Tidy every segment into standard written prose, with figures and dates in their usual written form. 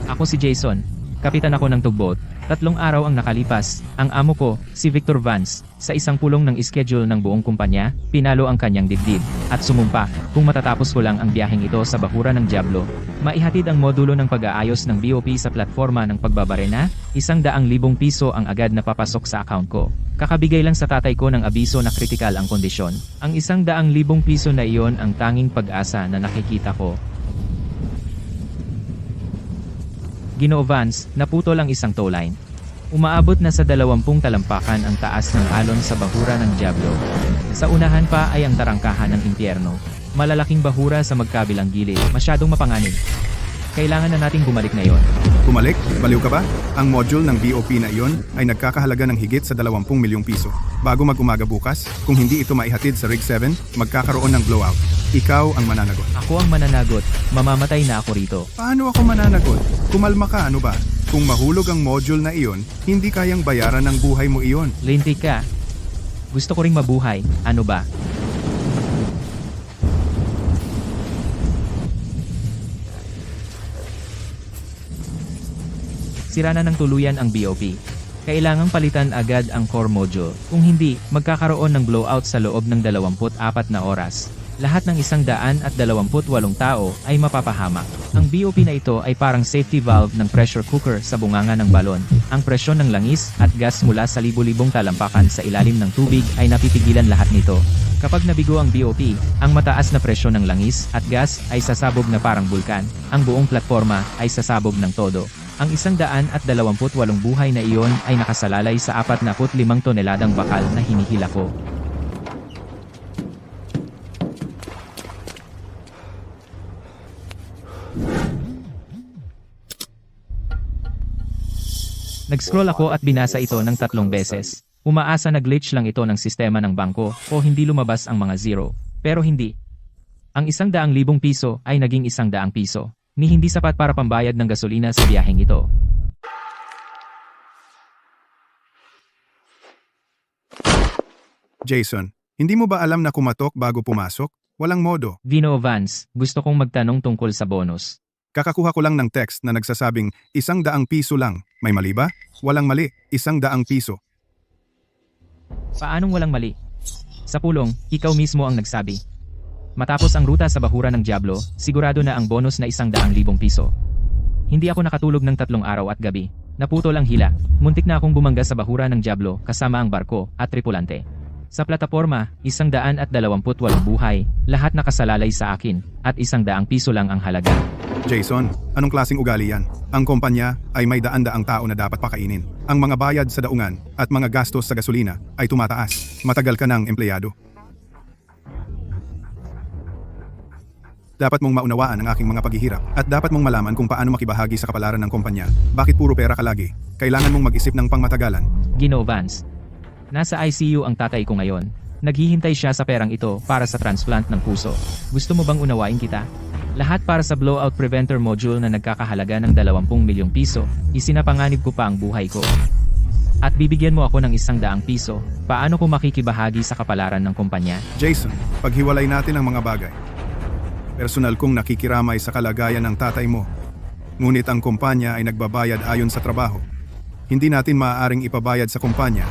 Ako si Jason. Kapitan ako ng tugboat. 3 araw ang nakalipas. Ang amo ko, si Victor Vance, sa isang pulong ng schedule ng buong kumpanya, pinalo ang kanyang dibdib, at sumumpa, kung matatapos ko lang ang biyaheng ito sa bahura ng Diablo, maihatid ang modulo ng pag-aayos ng BOP sa platforma ng pagbabarena, 100,000 piso ang agad na papasok sa account ko. Kakabigay lang sa tatay ko ng abiso na kritikal ang kondisyon. Ang 100,000 piso na iyon ang tanging pag-asa na nakikita ko. Ginoo Vance, naputol ang isang tow line. Umaabot na sa 20 talampakan ang taas ng alon sa bahura ng Diablo. Sa unahan pa ay ang tarangkahan ng impyerno. Malalaking bahura sa magkabilang gilid, masyadong mapanganib. Kailangan na nating bumalik ngayon. Bumalik? Baliw ka ba? Ang module ng BOP na iyon ay nagkakahalaga ng higit sa 20 milyong piso. Bago mag-umaga bukas, kung hindi ito maihatid sa Rig 7, magkakaroon ng blowout. Ikaw ang mananagot. Ako ang mananagot, mamamatay na ako rito. Paano ako mananagot? Kumalma ka, ano ba? Kung mahulog ang module na iyon, hindi kayang bayaran ng buhay mo iyon. Lintik ka. Gusto ko ring mabuhay, ano ba? Sira na ng tuluyan ang BOP. Kailangang palitan agad ang core module. Kung hindi, magkakaroon ng blowout sa loob ng 24 na oras. Lahat ng 128 tao ay mapapahamak. Ang BOP na ito ay parang safety valve ng pressure cooker sa bunganga ng balon. Ang presyon ng langis at gas mula sa libu-libong talampakan sa ilalim ng tubig ay napipigilan lahat nito. Kapag nabigo ang BOP, ang mataas na presyon ng langis at gas ay sasabog na parang bulkan. Ang buong platforma ay sasabog ng todo. Ang 128 buhay na iyon ay nakasalalay sa 45 toneladang bakal na hinihila ko. Nag-scroll ako at binasa ito ng 3 beses. Umaasa na glitch lang ito ng sistema ng bangko o hindi lumabas ang mga zero. Pero hindi. Ang 100,000 piso ay naging 100 piso. Ni hindi sapat para pambayad ng gasolina sa biyaheng ito. Jason, hindi mo ba alam na kumatok bago pumasok? Walang modo. Ginoo Vance, gusto kong magtanong tungkol sa bonus. Kakakuha ko lang ng text na nagsasabing 100 piso lang. May mali ba? Walang mali, 100 piso. Paanong walang mali? Sa pulong, ikaw mismo ang nagsabi. Matapos ang ruta sa bahura ng Diablo, sigurado na ang bonus na 100,000 piso. Hindi ako nakatulog ng 3 araw at gabi. Naputol ang hila. Muntik na akong bumangga sa bahura ng Diablo kasama ang barko at tripulante. Sa plataporma, 128 buhay, lahat nakasalalay sa akin, at 100 piso lang ang halaga. Jason, anong klaseng ugali yan? Ang kumpanya ay may daan-daang tao na dapat pakainin. Ang mga bayad sa daungan at mga gastos sa gasolina ay tumataas. Matagal ka ng empleyado. Dapat mong maunawaan ang aking mga paghihirap at dapat mong malaman kung paano makibahagi sa kapalaran ng kumpanya. Bakit puro pera ka lagi? Kailangan mong mag-isip ng pangmatagalan. Ginoo Vance. Nasa ICU ang tatay ko ngayon. Naghihintay siya sa perang ito para sa transplant ng puso. Gusto mo bang unawain kita? Lahat para sa blowout preventer module na nagkakahalaga ng 20 milyong piso. Isinapanganib ko pa ang buhay ko. At bibigyan mo ako ng 100 piso. Paano ko makikibahagi sa kapalaran ng kumpanya? Jason, paghiwalay natin ang mga bagay. Personal kong nakikiramay sa kalagayan ng tatay mo. Ngunit ang kumpanya ay nagbabayad ayon sa trabaho. Hindi natin maaaring ipabayad sa kumpanya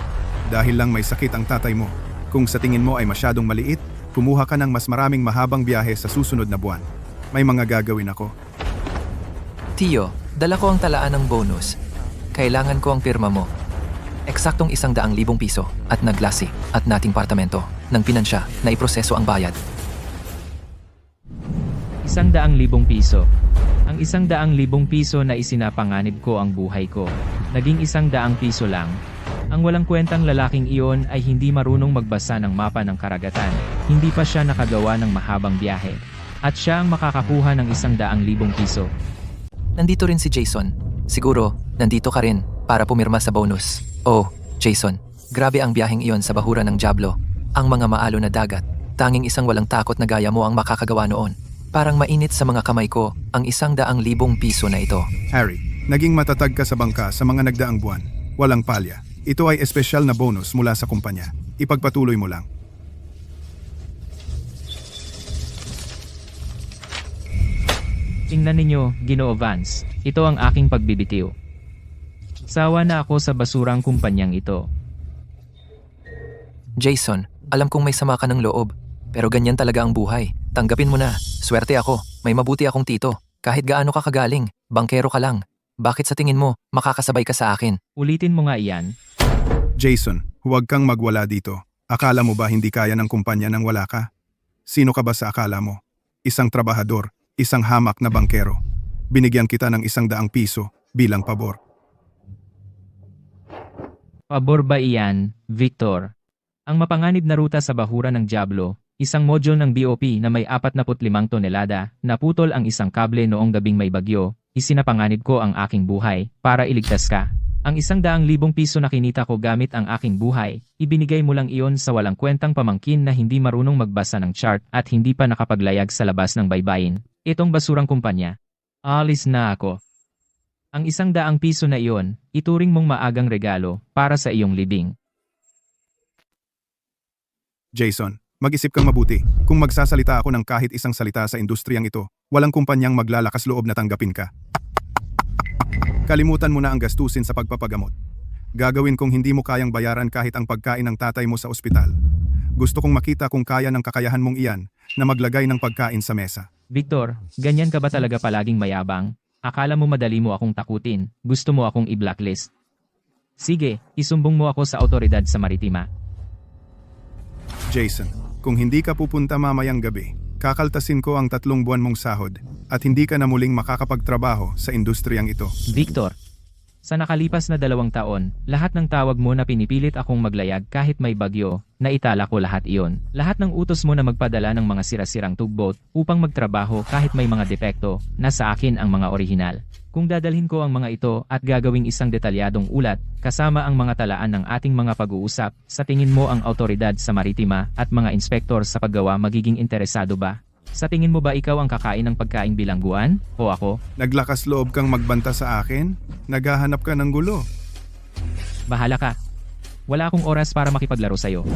dahil lang may sakit ang tatay mo. Kung sa tingin mo ay masyadong maliit, kumuha ka ng mas maraming mahabang biyahe sa susunod na buwan. May mga gagawin ako. Tio, dala ko ang talaan ng bonus. Kailangan ko ang pirma mo. Eksaktong 100,000 piso at naglasi at nating partamento ng pinansya na iproseso ang bayad. 100,000 piso. Ang 100,000 piso na isinapanganib ko ang buhay ko. Naging 100 piso lang. Ang walang kwentang lalaking iyon ay hindi marunong magbasa ng mapa ng karagatan. Hindi pa siya nakagawa ng mahabang biyahe. At siya ang makakakuha ng 100,000 piso. Nandito rin si Jason. Siguro, nandito ka rin para pumirma sa bonus. Oh, Jason, grabe ang biyaheng iyon sa bahura ng Diablo. Ang mga maalo na dagat. Tanging isang walang takot na gaya mo ang makakagawa noon. Parang mainit sa mga kamay ko ang 100,000 piso na ito. Harry, naging matatag ka sa bangka sa mga nagdaang buwan. Walang palya. Ito ay espesyal na bonus mula sa kumpanya. Ipagpatuloy mo lang. Tingnan ninyo, Ginoo Vance, ito ang aking pagbibitiw. Sawa na ako sa basurang kumpanyang ito. Jason, alam kong may sama ka ng loob. Pero ganyan talaga ang buhay. Tanggapin mo na. Swerte ako. May mabuti akong tito. Kahit gaano ka kagaling, bangkero ka lang. Bakit sa tingin mo, makakasabay ka sa akin? Ulitin mo nga iyan. Jason, huwag kang magwala dito. Akala mo ba hindi kaya ng kumpanya nang wala ka? Sino ka ba sa akala mo? Isang trabahador, isang hamak na bangkero. Binigyan kita ng 100 piso bilang pabor. Pabor ba iyan, Victor? Ang mapanganib na ruta sa bahura ng Diablo, isang module ng BOP na may 45 tonelada, naputol ang isang kable noong gabing may bagyo, isinapanganib ko ang aking buhay para iligtas ka. Ang 100,000 piso na kinita ko gamit ang aking buhay, ibinigay mo lang iyon sa walang kwentang pamangkin na hindi marunong magbasa ng chart at hindi pa nakapaglayag sa labas ng baybayin. Itong basurang kumpanya. Alis na ako. Ang 100 piso na iyon, ituring mong maagang regalo para sa iyong libing. Jason, mag-isip kang mabuti. Kung magsasalita ako ng kahit isang salita sa industriyang ito, walang kumpanyang maglalakas loob na tanggapin ka. Kalimutan mo na ang gastusin sa pagpapagamot. Gagawin kong hindi mo kayang bayaran kahit ang pagkain ng tatay mo sa ospital. Gusto kong makita kung kaya ng kakayahan mong iyan na maglagay ng pagkain sa mesa. Victor, ganyan ka ba talaga palaging mayabang? Akala mo madali mo akong takutin, gusto mo akong i-blacklist. Sige, isumbong mo ako sa awtoridad sa Maritima. Jason, kung hindi ka pupunta mamayang gabi, kakaltasin ko ang 3 buwan mong sahod at hindi ka na muling makakapagtrabaho sa industriyang ito. Victor, sa nakalipas na 2 taon, lahat ng tawag mo na pinipilit akong maglayag kahit may bagyo, naitala ko lahat iyon. Lahat ng utos mo na magpadala ng mga sirasirang tugboat upang magtrabaho kahit may mga depekto, nasa akin ang mga orihinal. Kung dadalhin ko ang mga ito at gagawing isang detalyadong ulat, kasama ang mga talaan ng ating mga pag-uusap, sa tingin mo ang awtoridad sa Maritima at mga inspektor sa paggawa magiging interesado ba? Sa tingin mo ba ikaw ang kakain ng pagkaing bilangguan? O ako? Naglakas loob kang magbanta sa akin? Naghahanap ka ng gulo. Bahala ka. Wala akong oras para makipaglaro sa'yo.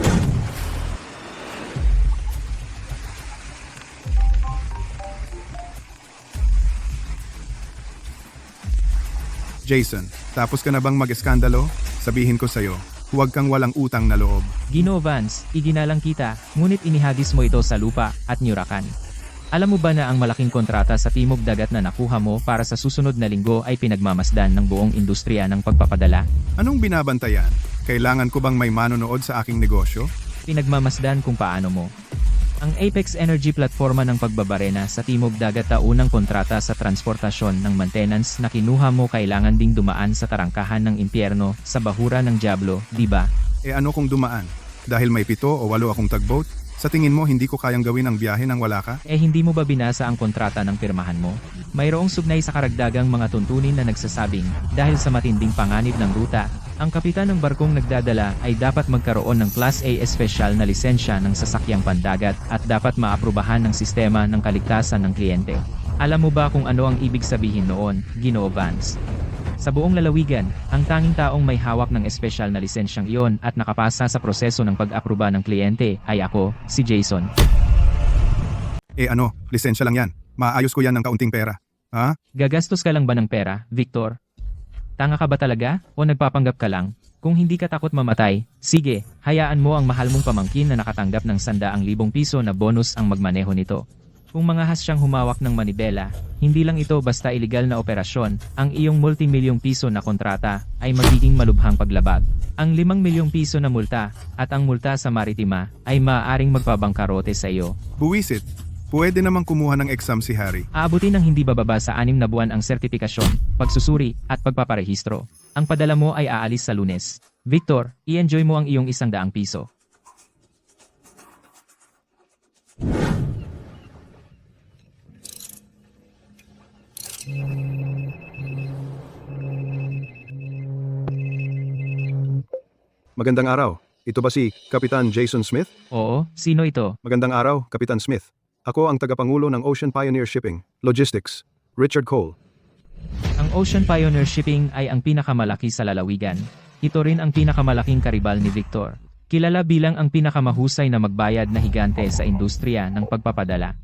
Jason, tapos ka na bang mag-eskandalo? Sabihin ko sa'yo, huwag kang walang utang na loob. Ginoo Vance, iginalang kita, ngunit inihagis mo ito sa lupa at nyurakan. Alam mo ba na ang malaking kontrata sa Timog Dagat na nakuha mo para sa susunod na linggo ay pinagmamasdan ng buong industriya ng pagpapadala? Anong binabantayan? Kailangan ko bang may manonood sa aking negosyo? Pinagmamasdan kung paano mo. Ang Apex Energy platforma ng pagbabarena sa Timog Dagat na unang kontrata sa transportasyon ng maintenance na kinuha mo kailangan ding dumaan sa tarangkahan ng impyerno sa bahura ng Diablo, di ba? Ano kung dumaan? Dahil may 7 o 8 akong tugboat? Sa tingin mo hindi ko kayang gawin ang biyahe nang wala ka? Hindi mo ba binasa ang kontrata ng pirmahan mo? Mayroong sugnay sa karagdagang mga tuntunin na nagsasabing, dahil sa matinding panganib ng ruta, ang kapitan ng barkong nagdadala ay dapat magkaroon ng Class A espesyal na lisensya ng sasakyang pandagat at dapat maaprubahan ng sistema ng kaligtasan ng kliyente. Alam mo ba kung ano ang ibig sabihin noon, Ginoo Vance? Sa buong lalawigan, ang tanging taong may hawak ng espesyal na lisensyang iyon at nakapasa sa proseso ng pag-apruba ng kliyente ay ako, si Jason. Lisensya lang yan. Maayos ko yan ng kaunting pera. Ha? Gagastos ka lang ba ng pera, Victor? Tanga ka ba talaga, o nagpapanggap ka lang? Kung hindi ka takot mamatay, sige, hayaan mo ang mahal mong pamangkin na nakatanggap ng 100,000 piso na bonus ang magmaneho nito. Kung mangahas siyang humawak ng manibela, hindi lang ito basta iligal na operasyon, ang iyong multi-milyong piso na kontrata ay magiging malubhang paglabag. Ang 5 milyong piso na multa at ang multa sa Maritima ay maaaring magpabangkarote sa iyo. Buwisit. Pwede namang kumuha ng exam si Harry. Aabutin ng hindi bababa sa 6 na buwan ang sertipikasyon, pagsusuri, at pagpaparehistro. Ang padala mo ay aalis sa Lunes. Victor, i-enjoy mo ang iyong 100 piso. Magandang araw. Ito ba si Kapitan Jason Smith? Oo, sino ito? Magandang araw, Kapitan Smith. Ako ang tagapangulo ng Ocean Pioneer Shipping, Logistics, Richard Cole. Ang Ocean Pioneer Shipping ay ang pinakamalaki sa lalawigan. Ito rin ang pinakamalaking karibal ni Victor. Kilala bilang ang pinakamahusay na magbayad na higante sa industriya ng pagpapadala.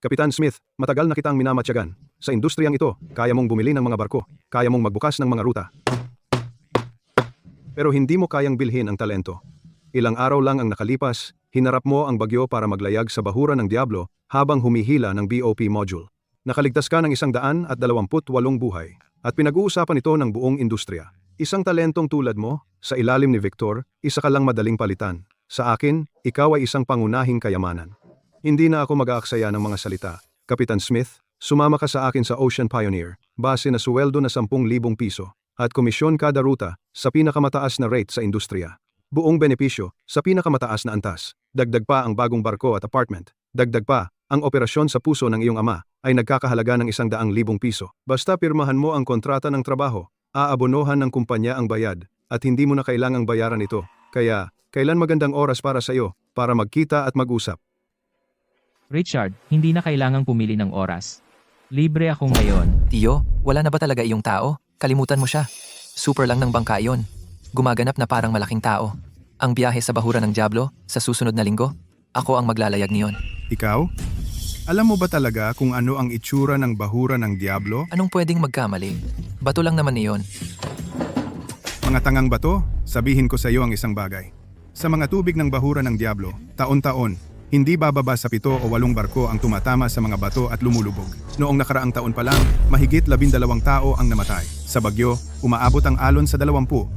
Kapitan Smith, matagal na kitang minamatyagan. Sa industriyang ito, kaya mong bumili ng mga barko, kaya mong magbukas ng mga ruta. Pero hindi mo kayang bilhin ang talento. Ilang araw lang ang nakalipas, hinarap mo ang bagyo para maglayag sa bahura ng Diablo habang humihila ng BOP module. Nakaligtas ka ng 128 buhay at pinag-uusapan ito ng buong industriya. Isang talentong tulad mo, sa ilalim ni Victor, isa ka lang madaling palitan. Sa akin, ikaw ay isang pangunahing kayamanan. Hindi na ako mag-aaksaya ng mga salita. Kapitan Smith, sumama ka sa akin sa Ocean Pioneer, base na suweldo na 10,000 piso, at komisyon kada ruta sa pinakamataas na rate sa industriya. Buong benepisyo sa pinakamataas na antas. Dagdag pa ang bagong barko at apartment. Dagdag pa, ang operasyon sa puso ng iyong ama ay nagkakahalaga ng 100,000 piso. Basta pirmahan mo ang kontrata ng trabaho, aabonohan ng kumpanya ang bayad, at hindi mo na kailangang bayaran ito. Kaya, kailan magandang oras para sa iyo, para magkita at mag-usap? Richard, hindi na kailangang pumili ng oras. Libre ako ngayon. Tio, wala na ba talaga iyong tao? Kalimutan mo siya. Super lang ng bangka iyon. Gumaganap na parang malaking tao. Ang biyahe sa bahura ng Diablo, sa susunod na linggo, ako ang maglalayag niyon. Ikaw? Alam mo ba talaga kung ano ang itsura ng bahura ng Diablo? Anong pwedeng magkamali? Bato lang naman iyon. Mga tangang bato, sabihin ko sa iyo ang isang bagay. Sa mga tubig ng bahura ng Diablo, taon-taon, hindi bababa sa 7 o 8 barko ang tumatama sa mga bato at lumulubog. Noong nakaraang taon pa lang, mahigit 12 tao ang namatay. Sa bagyo, umaabot ang alon sa 20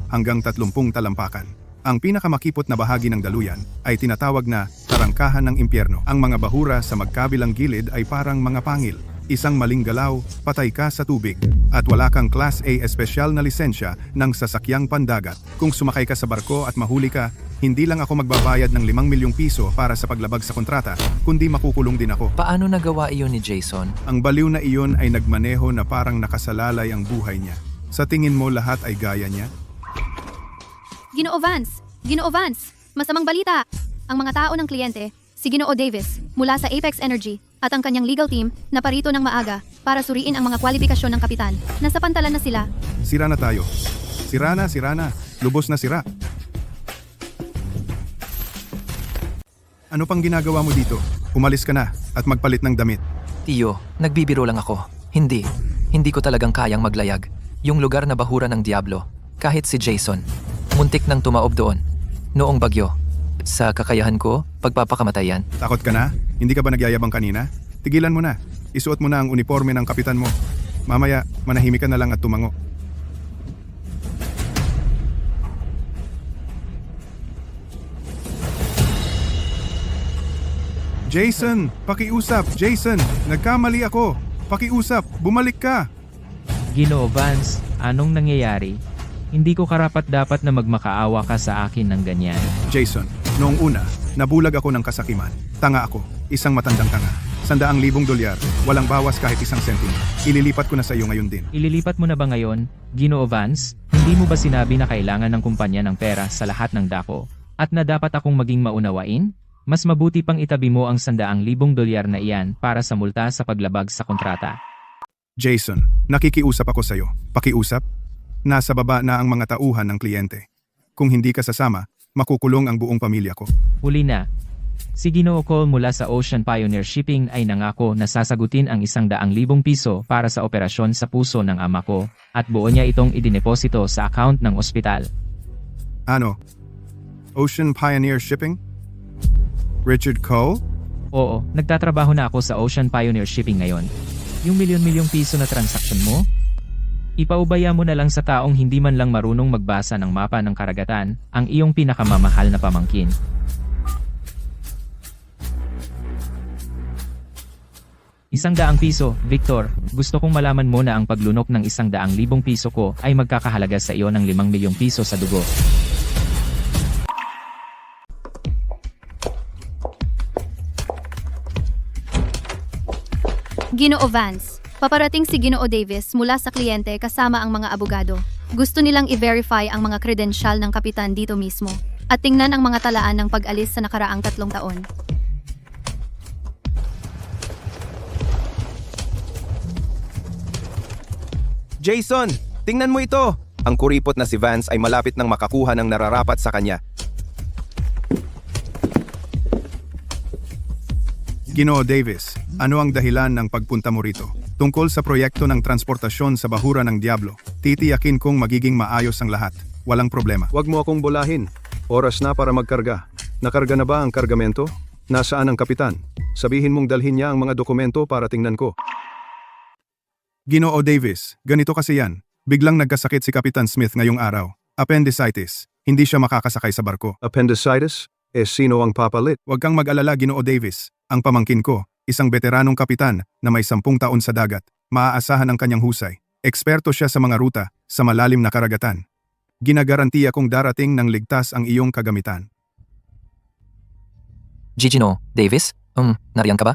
hanggang 30 talampakan. Ang pinakamakipot na bahagi ng daluyan ay tinatawag na tarangkahan ng impyerno. Ang mga bahura sa magkabilang gilid ay parang mga pangil. Isang maling galaw, patay ka sa tubig. At wala kang Class A espesyal na lisensya ng sasakyang pandagat. Kung sumakay ka sa barko at mahuli ka, hindi lang ako magbabayad ng 5 milyong piso para sa paglabag sa kontrata, kundi makukulong din ako. Paano nagawa iyon ni Jason? Ang baliw na iyon ay nagmaneho na parang nakasalalay ang buhay niya. Sa tingin mo lahat ay gaya niya? Ginoo Vance! Ginoo Vance! Masamang balita! Ang mga tao ng kliyente, si Ginoo Davis, mula sa Apex Energy, at ang kanyang legal team na parito ng maaga para suriin ang mga kwalifikasyon ng kapitan. Nasa pantalan na sila. Sira na tayo. Sira na. Lubos na sira. Ano pang ginagawa mo dito? Umalis ka na at magpalit ng damit. Tio, nagbibiro lang ako. Hindi ko talagang kayang maglayag. Yung lugar na bahura ng Diablo, kahit si Jason, muntik nang tumaob doon. Noong bagyo, sa kakayahan ko, pagpapakamatayan. Takot ka na? Hindi ka ba nagyayabang kanina? Tigilan mo na. Isuot mo na ang uniforme ng kapitan mo. Mamaya, manahimik ka na lang at tumango. Jason! Pakiusap! Jason! Nagkamali ako! Pakiusap! Bumalik ka! Ginoo Vance, anong nangyayari? Hindi ko karapat-dapat na magmakaawa ka sa akin ng ganyan. Jason, noong una, nabulag ako ng kasakiman. Tanga ako. Isang matandang tanga. $100,000, walang bawas kahit 1 sentimo. Ililipat ko na sa iyo ngayon din. Ililipat mo na ba ngayon, Ginoo Vance? Hindi mo ba sinabi na kailangan ng kumpanya ng pera sa lahat ng dako? At na dapat akong maging maunawain? Mas mabuti pang itabi mo ang $100,000 na iyan para sa multa sa paglabag sa kontrata. Jason, nakikiusap ako sa iyo. Pakiusap? Nasa baba na ang mga tauhan ng kliyente. Kung hindi ka sasama, makukulong ang buong pamilya ko. Huli na. Si Ginoo Cole mula sa Ocean Pioneer Shipping ay nangako na sasagutin ang $100,000 piso para sa operasyon sa puso ng ama ko, at buo niya itong idineposito sa account ng ospital. Ano? Ocean Pioneer Shipping? Richard Cole? Oo, nagtatrabaho na ako sa Ocean Pioneer Shipping ngayon. Yung milyon-milyong piso na transaksyon mo? Ipaubaya mo na lang sa taong hindi man lang marunong magbasa ng mapa ng karagatan, ang iyong pinakamamahal na pamangkin. $100,000, Victor, gusto kong malaman mo na ang paglunok ng $100,000 piso ko ay magkakahalaga sa iyo ng 5 milyong piso sa dugo. Ginoo Vance, paparating si Ginoo Davis mula sa kliyente kasama ang mga abogado. Gusto nilang i-verify ang mga kredensyal ng kapitan dito mismo at tingnan ang mga talaan ng pag-alis sa nakaraang 3 taon. Jason, tingnan mo ito! Ang kuripot na si Vance ay malapit nang makakuha ng nararapat sa kanya. Ginoo Davis, ano ang dahilan ng pagpunta mo rito? Tungkol sa proyekto ng transportasyon sa bahura ng Diablo, titiyakin kong magiging maayos ang lahat. Walang problema. Huwag mo akong bulahin. Oras na para magkarga. Nakarga na ba ang kargamento? Nasaan ang kapitan? Sabihin mong dalhin niya ang mga dokumento para tingnan ko. Ginoo Davis, ganito kasi yan. Biglang nagkasakit si Kapitan Smith ngayong araw. Appendicitis. Hindi siya makakasakay sa barko. Appendicitis? Sino ang papalit? Huwag kang mag-alala, Ginoo Davis. Ang pamangkin ko, isang veteranong kapitan na may 10 taon sa dagat. Maaasahan ang kanyang husay. Eksperto siya sa mga ruta sa malalim na karagatan. Ginagarantiya kong darating ng ligtas ang iyong kagamitan. Gigino, Davis? Nariyan ka ba?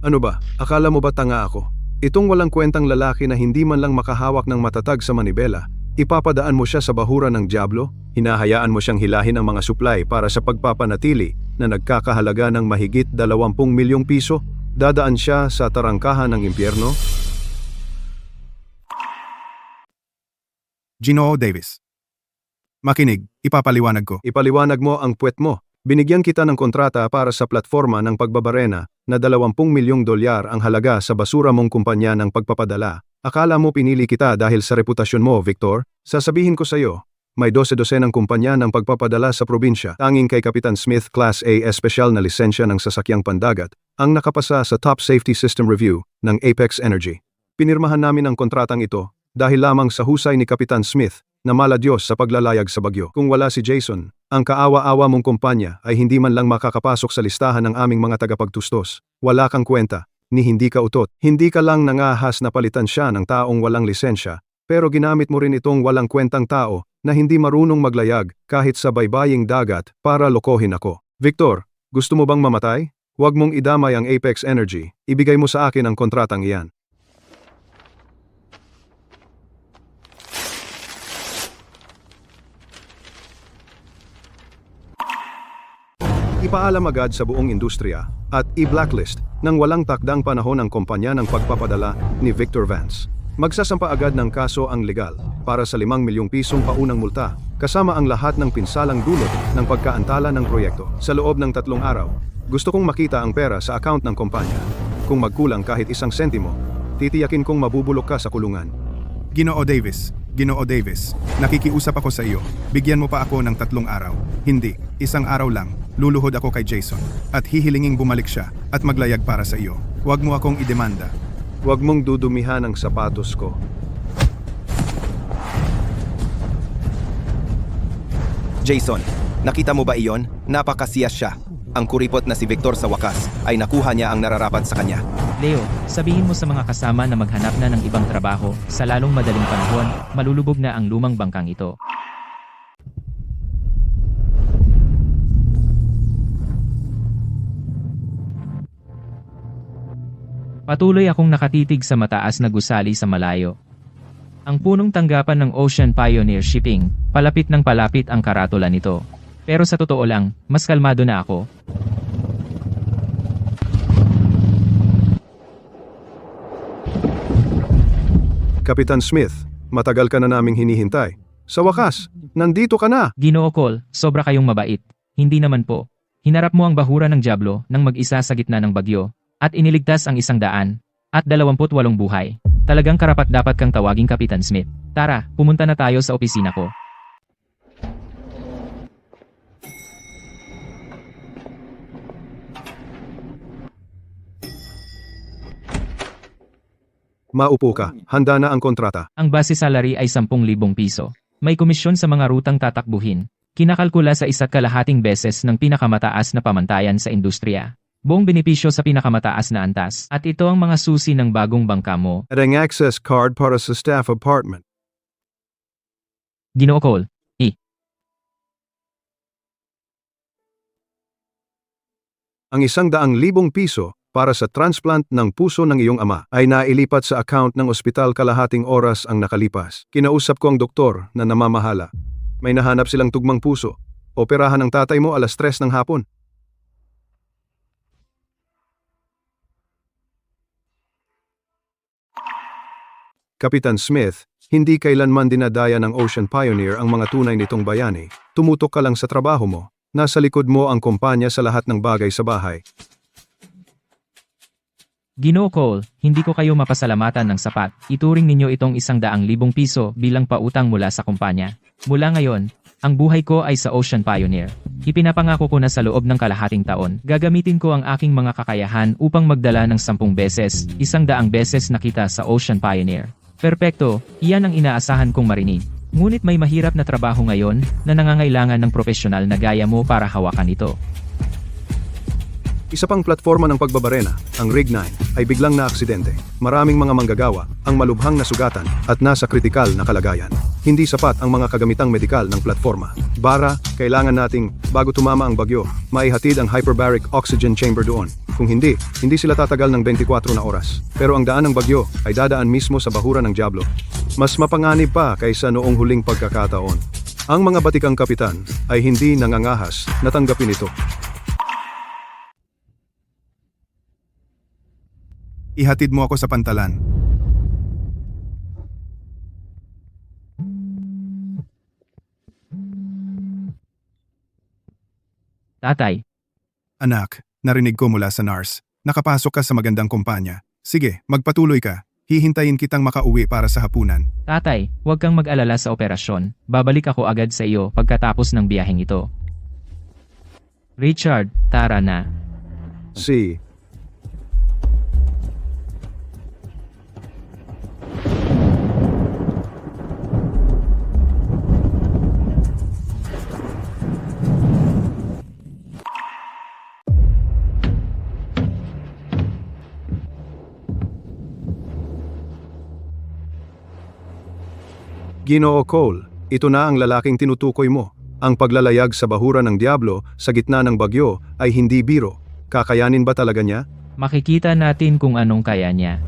Ano ba? Akala mo ba tanga ako? Itong walang kwentang lalaki na hindi man lang makahawak ng matatag sa manibela, ipapadaan mo siya sa bahura ng Diablo, hinahayaan mo siyang hilahin ang mga supply para sa pagpapanatili na nagkakahalaga ng mahigit 20 milyong piso, dadaan siya sa tarangkahan ng impyerno? Ginoo Davis. Makinig, ipapaliwanag ko. Ipaliwanag mo ang puwet mo. Binigyan kita ng kontrata para sa platforma ng pagbabarena na 20 milyong dolyar ang halaga sa basura mong kumpanya ng pagpapadala. Akala mo pinili kita dahil sa reputasyon mo, Victor? Sasabihin ko sa iyo, may 12 ng kumpanya ng pagpapadala sa probinsya. Tanging kay Kapitan Smith Class A espesyal na lisensya ng sasakyang pandagat ang nakapasa sa Top Safety System Review ng Apex Energy. Pinirmahan namin ang kontratang ito dahil lamang sa husay ni Kapitan Smith na maladyos sa paglalayag sa bagyo. Kung wala si Jason, ang kaawa-awa mong kumpanya ay hindi man lang makakapasok sa listahan ng aming mga tagapagtustos. Wala kang kwenta, ni hindi ka utot. Hindi ka lang nangahas na palitan siya ng taong walang lisensya, pero ginamit mo rin itong walang kwentang tao na hindi marunong maglayag kahit sa baybaying dagat para lokohin ako. Victor, gusto mo bang mamatay? Huwag mong idamay ang Apex Energy. Ibigay mo sa akin ang kontratang iyan. Ipaalam agad sa buong industriya at i-blacklist ng walang takdang panahon ang kumpanya ng pagpapadala ni Victor Vance. Magsasampa agad ng kaso ang legal para sa 5 milyong pisong paunang multa kasama ang lahat ng pinsalang dulot ng pagkaantala ng proyekto. Sa loob ng 3 araw, gusto kong makita ang pera sa account ng kumpanya. Kung magkulang kahit 1 sentimo, titiyakin kong mabubulok ka sa kulungan. Ginoo Davis, nakikiusap ako sa iyo. Bigyan mo pa ako ng 3 araw. Hindi, 1 araw lang. Luluhod ako kay Jason at hihilinging bumalik siya at maglayag para sa iyo. Huwag mo akong idemanda. Huwag mong dudumihan ang sapatos ko. Jason, nakita mo ba iyon? Napakasiyas siya. Ang kuripot na si Victor sa wakas ay nakuha niya ang nararapat sa kanya. Leo, sabihin mo sa mga kasama na maghanap na ng ibang trabaho, sa lalong madaling panahon, malulubog na ang lumang bangkang ito. Patuloy akong nakatitig sa mataas na gusali sa malayo. Ang punong tanggapan ng Ocean Pioneer Shipping, palapit ng palapit ang karatula nito. Pero sa totoo lang, mas kalmado na ako. Kapitan Smith, matagal ka na naming hinihintay. Sa wakas, nandito ka na! Ginoo Cole, sobra kayong mabait. Hindi naman po. Hinarap mo ang bahura ng Diablo nang mag-isa sa gitna ng bagyo, at iniligtas ang 100 at 28 buhay. Talagang karapat-dapat kang tawaging Kapitan Smith. Tara, pumunta na tayo sa opisina ko. Maupo ka, handa na ang kontrata. Ang base salary ay 10,000 piso. May komisyon sa mga rutang tatakbuhin. Kinakalkula sa 1.5 beses ng pinakamataas na pamantayan sa industriya. Buong benepisyo sa pinakamataas na antas. At ito ang mga susi ng bagong bangka mo. At ang access card para sa staff apartment. Ginoo Cole. Ang 100,000 piso para sa transplant ng puso ng iyong ama ay nailipat sa account ng ospital kalahating oras ang nakalipas. Kinausap ko ang doktor na namamahala. May nahanap silang tugmang puso. Operahan ng tatay mo 3:00 ng hapon. Kapitan Smith, Hindi kailanman dinadaya ng Ocean Pioneer ang mga tunay nitong bayani. Tumutok ka lang sa trabaho mo. Nasa likod mo ang kumpanya sa lahat ng bagay sa bahay. Ginoo Cole, hindi ko kayo mapasalamatan ng sapat. Ituring ninyo itong 100,000 piso bilang pautang mula sa kumpanya. Mula ngayon, ang buhay ko ay sa Ocean Pioneer. Ipinapangako ko na sa loob ng kalahating taon, gagamitin ko ang aking mga kakayahan upang magdala ng 10 beses, 100 beses na kita sa Ocean Pioneer. Perpekto, iyan ang inaasahan kong marinig. Ngunit may mahirap na trabaho ngayon na nangangailangan ng profesional na gaya mo para hawakan ito. Isa pang platforma ng pagbabarena, ang Rig 9, ay biglang naaksidente. Maraming mga manggagawa ang malubhang nasugatan at nasa kritikal na kalagayan. Hindi sapat ang mga kagamitang medikal ng platforma. Bara, kailangan nating, bago tumama ang bagyo, maihatid ang hyperbaric oxygen chamber doon. Kung hindi sila tatagal ng 24 na oras. Pero ang daan ng bagyo ay dadaan mismo sa bahura ng Diablo. Mas mapanganib pa kaysa noong huling pagkakataon. Ang mga batikang kapitan ay hindi nangangahas na tanggapin ito. Ihatid mo ako sa pantalan. Tatay, Anak, narinig ko mula sa NARS. Nakapasok ka sa magandang kumpanya. Sige, magpatuloy ka. Hihintayin kitang makauwi para sa hapunan. tatay, huwag kang mag-alala sa operasyon. Babalik ako agad sa iyo pagkatapos ng biyaheng ito. Richard, tara na. Si Ginoo Cole, ito na ang lalaking tinutukoy mo. Ang paglalayag sa bahura ng Diablo sa gitna ng bagyo ay hindi biro. Kakayanin ba talaga niya? Makikita natin kung anong kaya niya.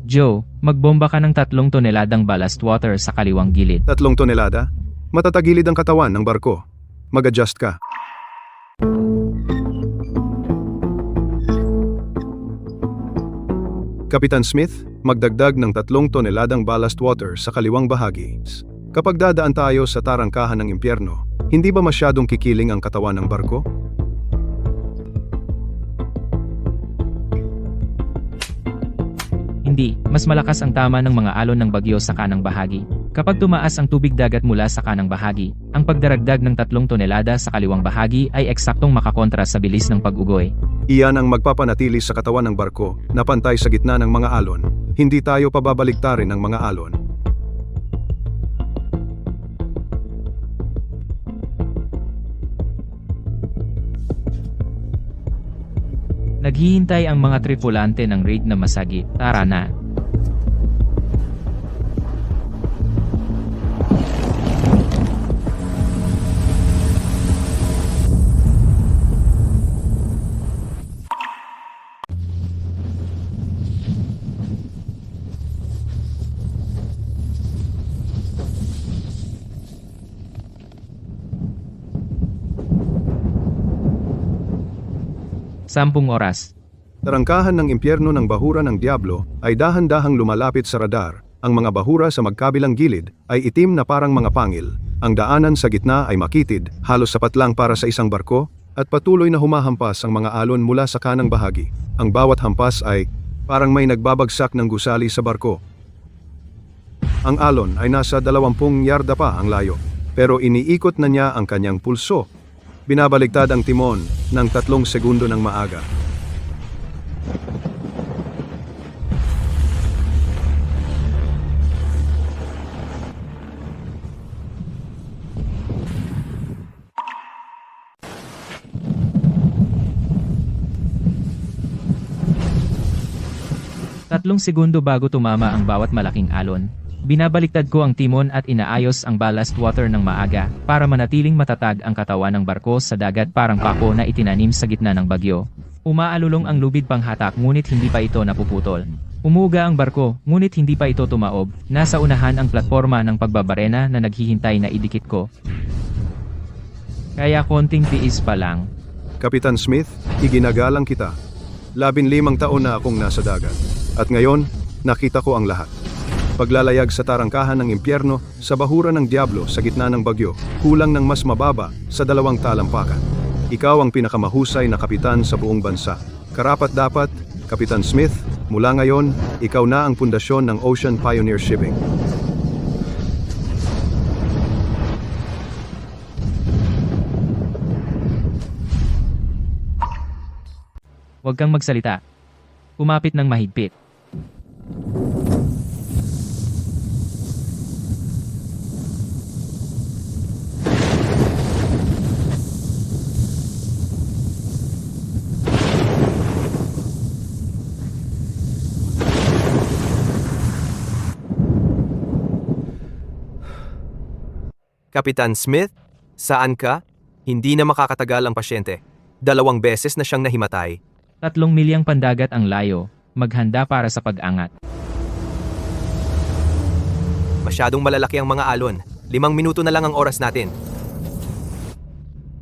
Joe, magbomba ka ng 3 toneladang ballast water sa kaliwang gilid. 3 tonelada? Matatagilid ang katawan ng barko. Mag-adjust ka. Kapitan Smith, magdagdag ng 3 toneladang ballast water sa kaliwang bahagi. Kapag dadaan tayo sa tarangkahan ng impyerno, hindi ba masyadong kikiling ang katawan ng barko? Hindi, mas malakas ang tama ng mga alon ng bagyo sa kanang bahagi. Kapag tumaas ang tubig dagat mula sa kanang bahagi, ang pagdaragdag ng 3 tonelada sa kaliwang bahagi ay eksaktong makakontra sa bilis ng pag-ugoy. Iyan ang magpapanatili sa katawan ng barko na pantay sa gitna ng mga alon. Hindi tayo pababaliktarin ng mga alon. Naghihintay ang mga tripulante ng raid na masagi. Tara na. Sampung oras. Tarangkahan ng impyerno ng bahura ng Diablo ay dahan-dahang lumalapit sa radar. Ang mga bahura sa magkabilang gilid ay itim na parang mga pangil. Ang daanan sa gitna ay makitid, halos sapat lang para sa isang barko, at patuloy na humahampas ang mga alon mula sa kanang bahagi. Ang bawat hampas ay parang may nagbabagsak ng gusali sa barko. Ang alon ay nasa 20 yarda pa ang layo, pero iniikot na niya ang kanyang pulso. Binabaligtad ang timon ng 3 segundo ng maaga. Tatlong segundo bago tumama ang bawat malaking alon. Binabaliktad ko ang timon at inaayos ang ballast water ng maaga para manatiling matatag ang katawan ng barko sa dagat parang pako na itinanim sa gitna ng bagyo. Umaalulong ang lubid panghatak ngunit hindi pa ito napuputol. Umuga ang barko, ngunit hindi pa ito tumaob. Nasa unahan ang platforma ng pagbabarena na naghihintay na idikit ko. Kaya konting tiis pa lang. Kapitan Smith, iginagalang kita. 15 taon na akong nasa dagat. At ngayon, nakita ko ang lahat. Paglalayag sa tarangkahan ng impyerno, sa bahura ng Diablo sa gitna ng bagyo, kulang ng mas mababa sa 2 talampakan. Ikaw ang pinakamahusay na kapitan sa buong bansa. Karapat-dapat, Kapitan Smith, mula ngayon, ikaw na ang pundasyon ng Ocean Pioneer Shipping. Huwag kang magsalita. Kumapit ng mahigpit. Kapitan Smith, saan ka? Hindi na makakatagal ang pasyente. 2 beses na siyang nahimatay. 3 milyang pandagat ang layo. Maghanda para sa pag-angat. Masyadong malalaki ang mga alon. 5 minuto na lang ang oras natin.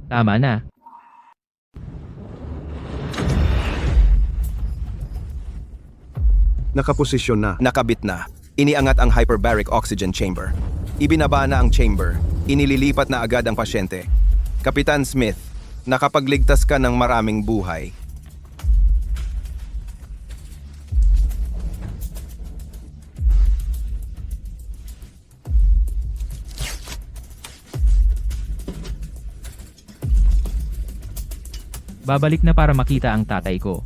Tama na. Nakaposisyon na. Nakabit na. Iniangat ang hyperbaric oxygen chamber. Ibinaba na ang chamber. Inililipat na agad ang pasyente. Kapitan Smith, nakapagligtas ka ng maraming buhay. Babalik na para makita ang tatay ko.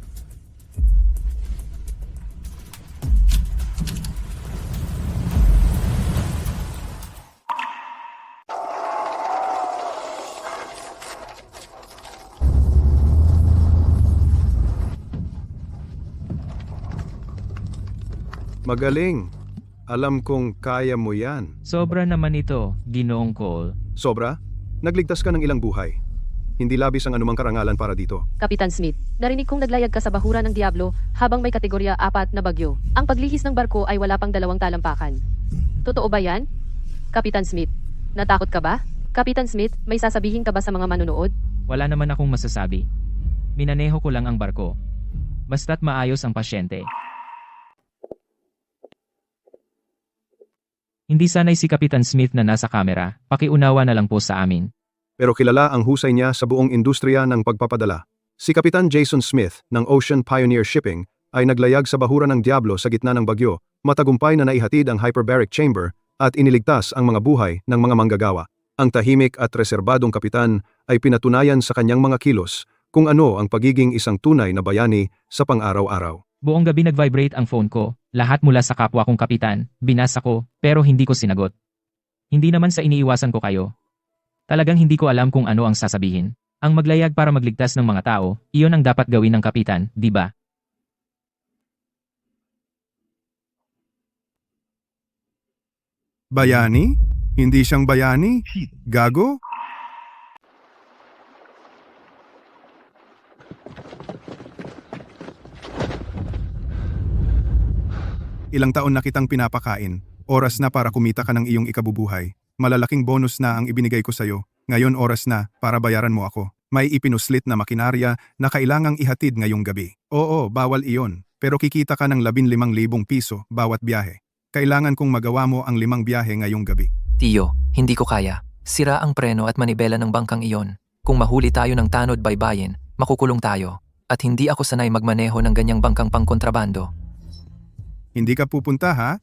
Magaling. Alam kong kaya mo yan. Sobra naman ito, Ginoong Cole. Sobra? Nagligtas ka ng ilang buhay. Hindi labis ang anumang karangalan para dito. Kapitan Smith, narinig kong naglayag ka sa bahura ng Diablo habang may kategorya 4 na bagyo. Ang paglihis ng barko ay wala pang 2 talampakan. Totoo ba yan? Kapitan Smith, natakot ka ba? Kapitan Smith, may sasabihin ka ba sa mga manunood? Wala naman akong masasabi. Minaneho ko lang ang barko. Basta't maayos ang pasyente. Hindi sanay si Kapitan Smith na nasa kamera, pakiunawa na lang po sa amin. Pero kilala ang husay niya sa buong industriya ng pagpapadala. Si Kapitan Jason Smith ng Ocean Pioneer Shipping ay naglayag sa bahura ng Diablo sa gitna ng bagyo, matagumpay na naihatid ang hyperbaric chamber at iniligtas ang mga buhay ng mga manggagawa. Ang tahimik at reserbadong kapitan ay pinatunayan sa kanyang mga kilos kung ano ang pagiging isang tunay na bayani sa pang-araw-araw. Buong gabi nag-vibrate ang phone ko, lahat mula sa kapwa kong kapitan, binasa ko, pero hindi ko sinagot. Hindi naman sa iniiwasan ko kayo. Talagang hindi ko alam kung ano ang sasabihin. Ang maglayag para magligtas ng mga tao, iyon ang dapat gawin ng kapitan, di ba? Bayani? Hindi siyang bayani? Gago? Ilang taon na kitang pinapakain. Oras na para kumita ka ng iyong ikabubuhay. Malalaking bonus na ang ibinigay ko sa'yo. Ngayon oras na para bayaran mo ako. May ipinuslit na makinarya na kailangang ihatid ngayong gabi. Oo, bawal iyon. Pero kikita ka ng 15,000 piso bawat biyahe. Kailangan kong magawa mo ang 5 biyahe ngayong gabi. Tiyo, hindi ko kaya. Sira ang preno at manibela ng bangkang iyon. Kung mahuli tayo ng tanod baybayin, makukulong tayo. At hindi ako sanay magmaneho ng ganyang bangkang pangkontrabando. Hindi ka pupunta ha?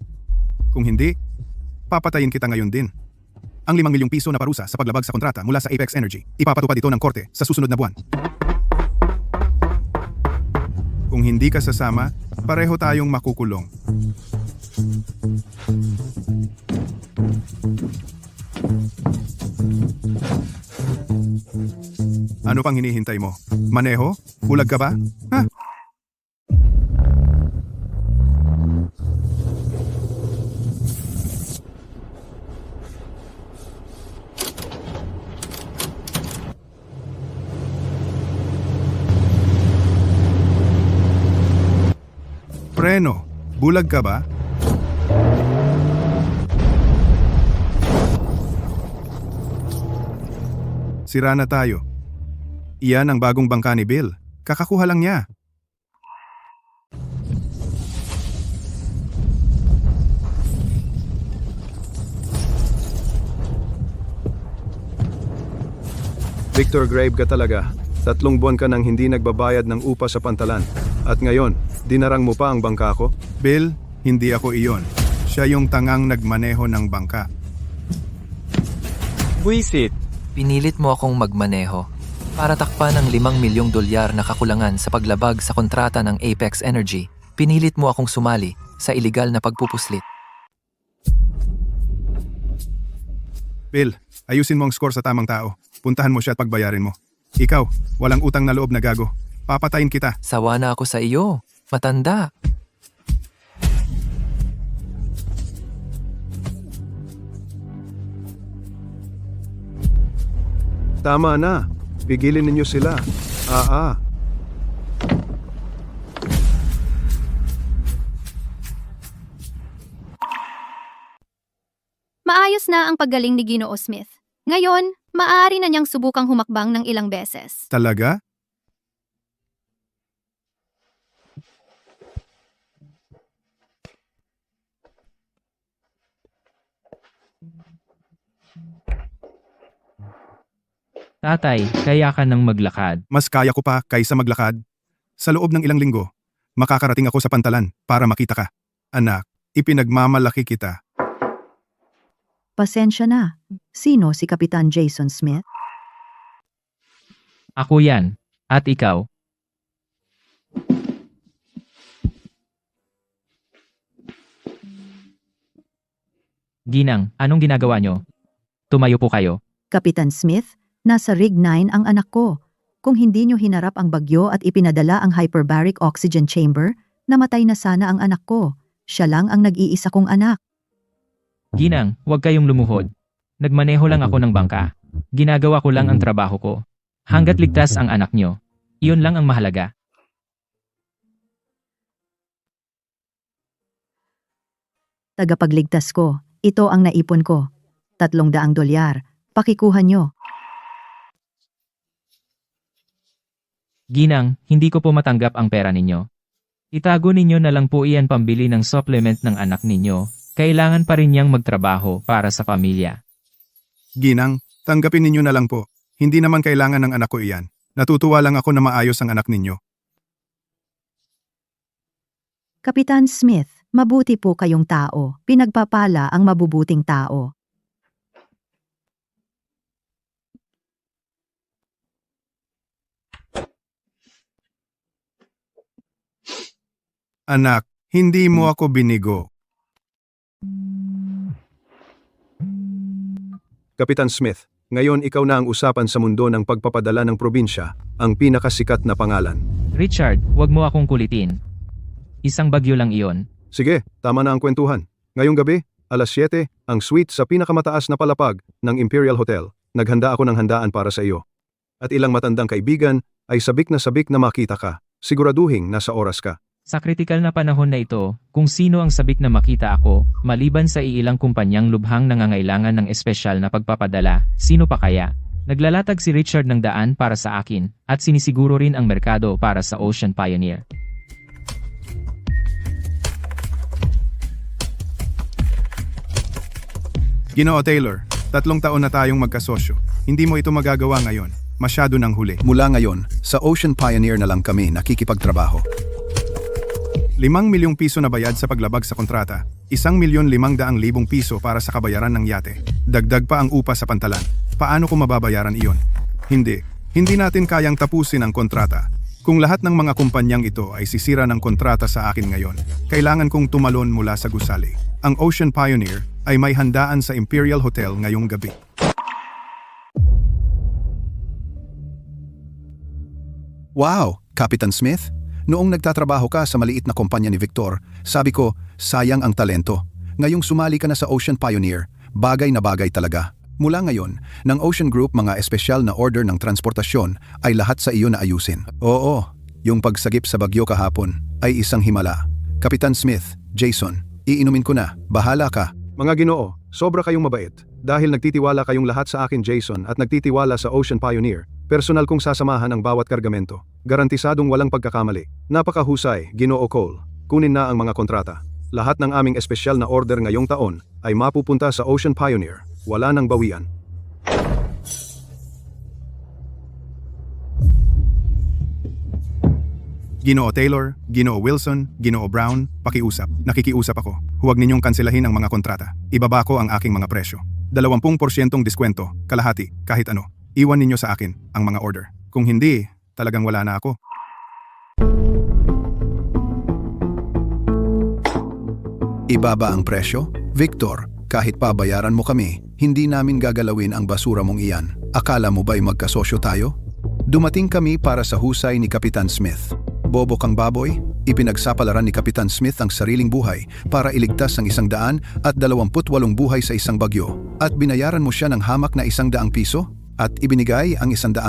Kung hindi, papatayin kita ngayon din. Ang 5 milyong piso na parusa sa paglabag sa kontrata mula sa Apex Energy, ipapatupad ito ng korte sa susunod na buwan. Kung hindi ka sasama, pareho tayong makukulong. Ano pang hinihintay mo? Maneho? Bulag ka ba? Ha? Preno. Bulag ka ba? Sira na tayo. Iyan ang bagong bangka ni Bill. Kakakuha lang niya. Victor, grave ka talaga. 3 buwan ka nang hindi nagbabayad ng upa sa pantalan. At ngayon, dinarang mo pa ang bangka ko? Bill, hindi ako iyon. Siya yung tangang nagmaneho ng bangka. Buisit. Pinilit mo akong magmaneho para takpan ang $5 milyong na kakulangan sa paglabag sa kontrata ng Apex Energy. Pinilit mo akong sumali sa iligal na pagpupuslit. Bill, ayusin mo ang score sa tamang tao. Puntahan mo siya at pagbayarin mo. Ikaw, walang utang na loob na gago. Papatayin kita. Sawa na ako sa iyo. Matanda. Tama na. Pigilin ninyo sila. Maayos na ang paggaling ni Ginoo Smith. Ngayon, maaari na niyang subukang humakbang ng ilang beses. Talaga? Tatay, kaya ka nang maglakad. Mas kaya ko pa kaysa maglakad. Sa loob ng ilang linggo, makakarating ako sa pantalan para makita ka. Anak, ipinagmamalaki kita. Pasensya na. Sino si Kapitan Jason Smith? Ako yan. At ikaw? Ginang, anong ginagawa nyo? Tumayo po kayo. Kapitan Smith, nasa Rig 9 ang anak ko. Kung hindi nyo hinarap ang bagyo at ipinadala ang hyperbaric oxygen chamber, namatay na sana ang anak ko. Siya lang ang nag-iisa kong anak. Ginang, huwag kayong lumuhod. Nagmaneho lang ako ng bangka. Ginagawa ko lang ang trabaho ko. Hanggat ligtas ang anak nyo. Iyon lang ang mahalaga. Tagapagligtas ko. Ito ang naipon ko. $300. Pakikuha nyo. Ginang, hindi ko po matanggap ang pera ninyo. Itago ninyo na lang po iyan pambili ng supplement ng anak ninyo. Kailangan pa rin niyang magtrabaho para sa pamilya. Ginang, tanggapin ninyo na lang po. Hindi naman kailangan ng anak ko iyan. Natutuwa lang ako na maayos ang anak ninyo. Kapitan Smith, mabuti po kayong tao. Pinagpapala ang mabubuting tao. Anak, hindi mo ako binigo. Kapitan Smith, ngayon ikaw na ang usapan sa mundo ng pagpapadala ng probinsya, ang pinakasikat na pangalan. Richard, huwag mo akong kulitin. Isang bagyo lang iyon. Sige, tama na ang kwentuhan. Ngayong gabi, alas 7, ang suite sa pinakamataas na palapag ng Imperial Hotel. Naghanda ako ng handaan para sa iyo. At ilang matandang kaibigan ay sabik na makita ka. Siguraduhing nasa oras ka. Sa kritikal na panahon na ito, kung sino ang sabik na makita ako, maliban sa iilang kumpanyang lubhang nangangailangan ng espesyal na pagpapadala, sino pa kaya? Naglalatag si Richard ng daan para sa akin, at sinisiguro rin ang merkado para sa Ocean Pioneer. Ginoo Taylor, 3 taon na tayong magkasosyo. Hindi mo ito magagawa ngayon. Masyado nang huli. Mula ngayon, sa Ocean Pioneer na lang kami nakikipagtrabaho. 5 milyong piso na bayad sa paglabag sa kontrata. 1,500,000 piso para sa kabayaran ng yate. Dagdag pa ang upa sa pantalan. Paano ko mababayaran iyon? Hindi natin kayang tapusin ang kontrata. Kung lahat ng mga kumpanyang ito ay sisira ng kontrata sa akin ngayon, kailangan kong tumalon mula sa gusali. Ang Ocean Pioneer ay may handaan sa Imperial Hotel ngayong gabi. Wow, Kapitan Smith? Noong nagtatrabaho ka sa maliit na kumpanya ni Victor, sabi ko, sayang ang talento. Ngayong sumali ka na sa Ocean Pioneer, bagay na bagay talaga. Mula ngayon, ng Ocean Group mga espesyal na order ng transportasyon ay lahat sa iyo na ayusin. Oo, yung pagsagip sa bagyo kahapon ay isang himala. Kapitan Smith, Jason, iinumin ko na. Bahala ka. Mga Ginoo, sobra kayong mabait. Dahil nagtitiwala kayong lahat sa akin, Jason, at nagtitiwala sa Ocean Pioneer, personal kong sasamahan ang bawat kargamento. Garantisadong walang pagkakamali. Napakahusay, Ginoo Cole. Kunin na ang mga kontrata. Lahat ng aming espesyal na order ngayong taon ay mapupunta sa Ocean Pioneer. Wala nang bawian. Ginoo Taylor, Ginoo Wilson, Ginoo Brown, pakiusap. Nakikiusap ako. Huwag ninyong kanselahin ang mga kontrata. Ibaba ko ang aking mga presyo. 20% diskwento, kalahati, kahit ano. Iwan ninyo sa akin ang mga order. Kung hindi, talagang wala na ako. Ibaba ang presyo? Victor, kahit pabayaran mo kami, hindi namin gagalawin ang basura mong iyan. Akala mo ba'y magkasosyo tayo? Dumating kami para sa husay ni Kapitan Smith. Bobo kang baboy, ipinagsapalaran ni Kapitan Smith ang sariling buhay para iligtas ang 128 buhay sa isang bagyo. At binayaran mo siya ng hamak na 100 piso? At ibinigay ang 100,000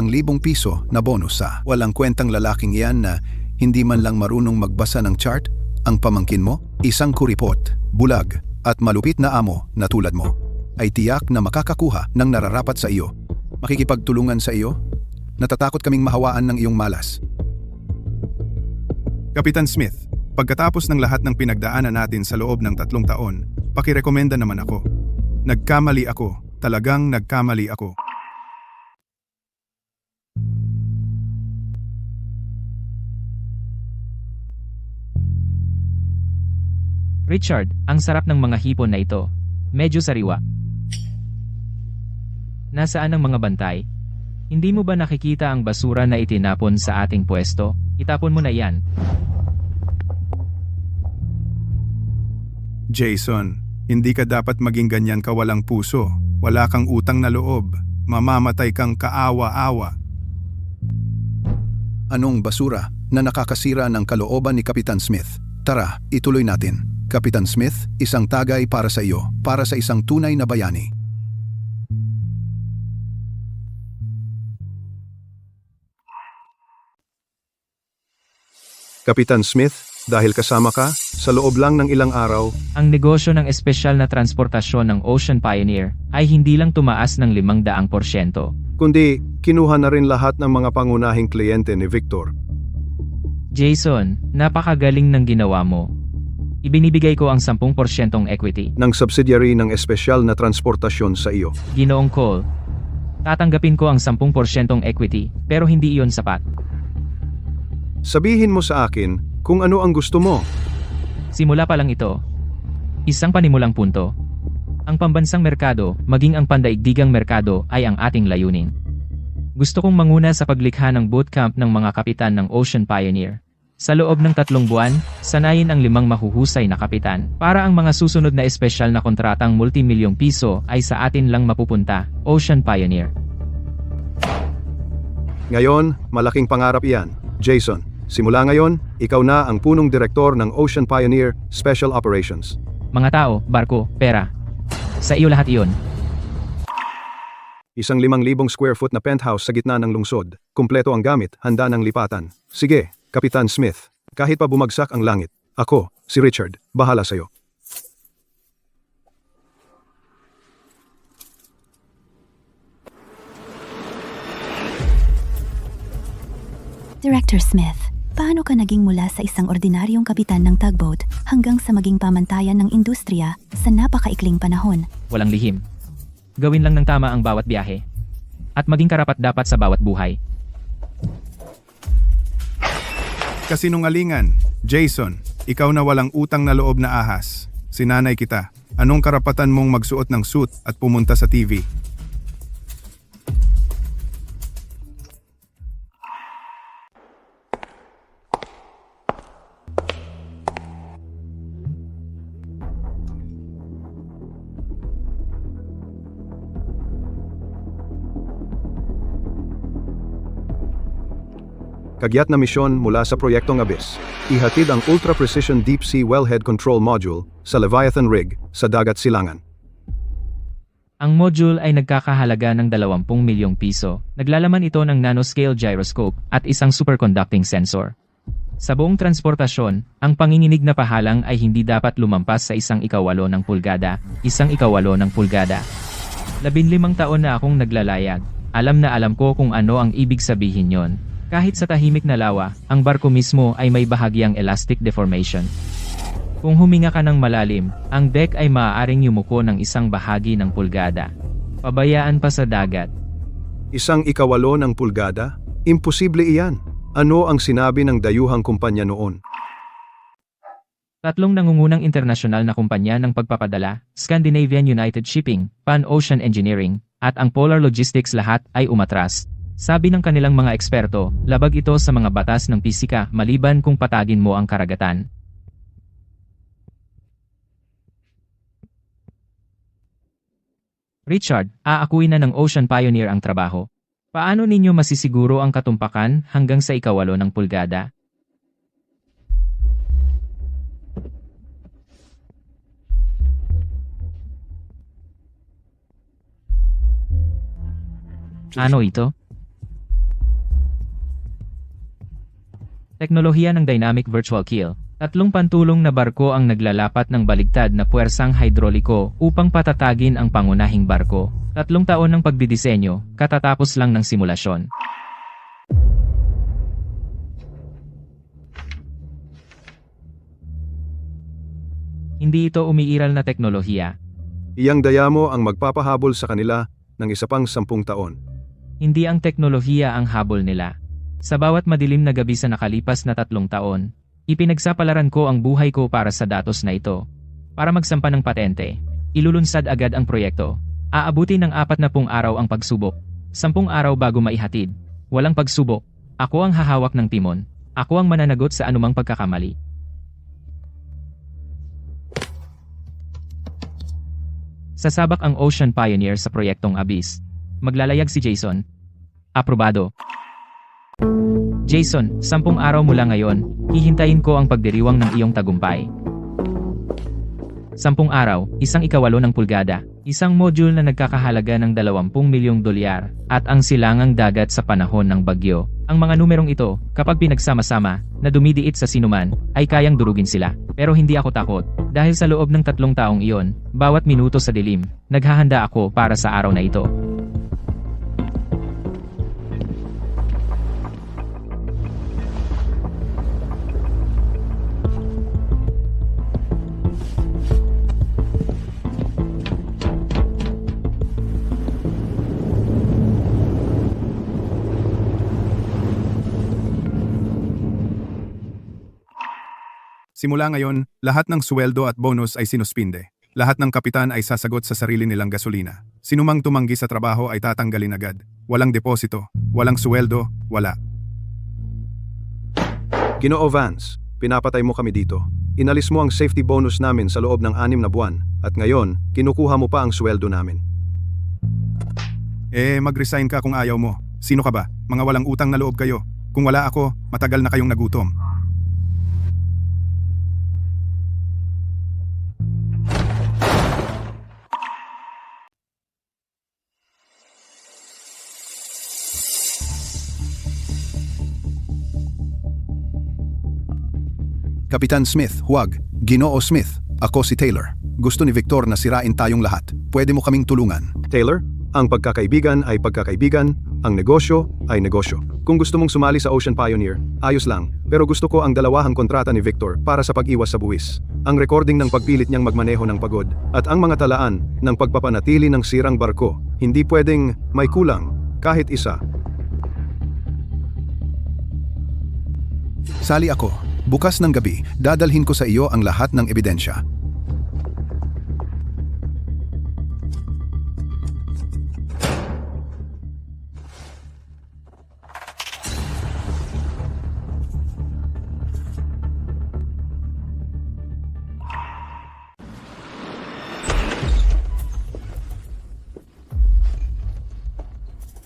piso na bonus sa walang kwentang lalaking iyan na hindi man lang marunong magbasa ng chart? Ang pamangkin mo, isang kuripot, bulag, at malupit na amo na tulad mo, ay tiyak na makakakuha ng nararapat sa iyo. Makikipagtulungan sa iyo? Natatakot kaming mahawaan ng iyong malas. Kapitan Smith, pagkatapos ng lahat ng pinagdaanan natin sa loob ng 3 taon, pakirekomenda naman ako. Nagkamali ako. Talagang nagkamali ako. Richard, ang sarap ng mga hipon na ito. Medyo sariwa. Nasaan ang mga bantay? Hindi mo ba nakikita ang basura na itinapon sa ating pwesto? Itapon mo na yan. Jason, hindi ka dapat maging ganyan kawalang puso. Wala kang utang na loob. Mamamatay kang kaawa-awa. Anong basura na nakakasira ng kalooban ni Kapitan Smith? Tara, ituloy natin. Kapitan Smith, isang tagay para sa iyo, para sa isang tunay na bayani. Kapitan Smith, dahil kasama ka, sa loob lang ng ilang araw, Ang negosyo ng espesyal na transportasyon ng Ocean Pioneer ay hindi lang tumaas ng 500%. kundi kinuha na rin lahat ng mga pangunahing kliyente ni Victor. Jason, napakagaling ng ginawa mo. Ibinibigay ko ang 10% equity. Ng subsidiary ng espesyal na transportasyon sa iyo. Ginoong Cole, tatanggapin ko ang 10% equity, pero hindi iyon sapat. Sabihin mo sa akin kung ano ang gusto mo. Simula pa lang ito. Isang panimulang punto. Ang pambansang merkado, maging ang pandaigdigang merkado ay ang ating layunin. Gusto kong manguna sa paglikha ng bootcamp ng mga kapitan ng Ocean Pioneer. Sa loob ng 3 buwan, sanayin ang 5 mahuhusay na kapitan para ang mga susunod na espesyal na kontratang multimilyong piso ay sa atin lang mapupunta, Ocean Pioneer. Ngayon, malaking pangarap iyan. Jason, simula ngayon, ikaw na ang punong direktor ng Ocean Pioneer Special Operations. Mga tao, barko, pera. Sa iyo lahat iyon. Isang 5,000 square foot na penthouse sa gitna ng lungsod. Kumpleto ang gamit, handa ng lipatan. Sige, Kapitan Smith, kahit pa bumagsak ang langit, ako, si Richard, bahala sa'yo. Director Smith, paano ka naging mula sa isang ordinaryong kapitan ng tugboat hanggang sa maging pamantayan ng industriya sa napakaikling panahon? Walang lihim. Gawin lang ng tama ang bawat biyahe. At maging karapat-dapat sa bawat buhay. Kasinungalingan. Jason, ikaw na walang utang na loob na ahas. Sinanay kita. Anong karapatan mong magsuot ng suit at pumunta sa TV? Kagyat na misyon mula sa Proyektong Abyss. Ihatid ang Ultra Precision Deep Sea Wellhead Control Module sa Leviathan Rig sa Dagat Silangan. Ang module ay nagkakahalaga ng 20 milyong piso. Naglalaman ito ng nanoscale gyroscope at isang superconducting sensor. Sa buong transportasyon, ang panginginig na pahalang ay hindi dapat lumampas sa 1/8 ng pulgada, 1/8 ng pulgada. 15 taon na akong naglalayag. Alam na alam ko kung ano ang ibig sabihin yon. Kahit sa tahimik na lawa, ang barko mismo ay may bahagyang elastic deformation. Kung huminga ka ng malalim, ang deck ay maaaring yumuko ng 1 bahagi ng pulgada. Pabayaan pa sa dagat. 1/8 ng pulgada? Imposible iyan. Ano ang sinabi ng dayuhang kumpanya noon? 3 nangungunang internasyonal na kumpanya ng pagpapadala, Scandinavian United Shipping, Pan Ocean Engineering, at ang Polar Logistics lahat ay umatras. Sabi ng kanilang mga eksperto, labag ito sa mga batas ng pisika maliban kung patagin mo ang karagatan. Richard, aakuin na ng Ocean Pioneer ang trabaho. Paano ninyo masisiguro ang katumpakan hanggang sa 8 ng pulgada? Ano ito? Teknolohiya ng Dynamic Virtual Keel. 3 pantulong na barko ang naglalapat ng baligtad na puwersang hidroliko upang patatagin ang pangunahing barko. 3 taon ng pagdidisenyo, katatapos lang ng simulasyon. Hindi ito umiiral na teknolohiya. Iyang dayamo ang magpapahabol sa kanila ng isa pang 10 taon. Hindi ang teknolohiya ang habol nila. Sa bawat madilim na gabi sa nakalipas na 3 taon, ipinagsapalaran ko ang buhay ko para sa datos na ito. Para magsampa ng patente, ilulunsad agad ang proyekto. Aabuti ng 40 araw ang pagsubok. 10 araw bago maihatid. Walang pagsubok. Ako ang hahawak ng timon. Ako ang mananagot sa anumang pagkakamali. Sasabak ang Ocean Pioneer sa proyektong Abyss. Maglalayag si Jason. Aprobado. Jason, 10 araw mula ngayon, hihintayin ko ang pagdiriwang ng iyong tagumpay. 10 araw, 1/8 ng pulgada, isang module na nagkakahalaga ng $20 milyong, at ang silangang dagat sa panahon ng bagyo. Ang mga numerong ito, kapag pinagsama-sama, na dumidiit sa sinuman, ay kayang durugin sila. Pero hindi ako takot, dahil sa loob ng 3 taong iyon, bawat minuto sa dilim, naghahanda ako para sa araw na ito. Simula ngayon, lahat ng sweldo at bonus ay sinuspinde. Lahat ng kapitan ay sasagot sa sarili nilang gasolina. Sinumang tumanggi sa trabaho ay tatanggalin agad. Walang deposito, walang sweldo, wala. Ginoo Vance, pinapatay mo kami dito. Inalis mo ang safety bonus namin sa loob ng 6 na buwan, at ngayon, kinukuha mo pa ang sweldo namin. Mag-resign ka kung ayaw mo. Sino ka ba? Mga walang utang na loob kayo. Kung wala ako, matagal na kayong nagutom. Kapitan Smith, huwag. Ginoo Smith, ako si Taylor. Gusto ni Victor na sirain tayong lahat. Pwede mo kaming tulungan. Taylor, ang pagkakaibigan ay pagkakaibigan, ang negosyo ay negosyo. Kung gusto mong sumali sa Ocean Pioneer, ayos lang. Pero gusto ko ang 2 kontrata ni Victor para sa pag-iwas sa buwis. Ang recording ng pagpilit niyang magmaneho ng pagod, at ang mga talaan ng pagpapanatili ng sirang barko. Hindi pwedeng may kulang, kahit isa. Sali ako. Bukas ng gabi, dadalhin ko sa iyo ang lahat ng ebidensya.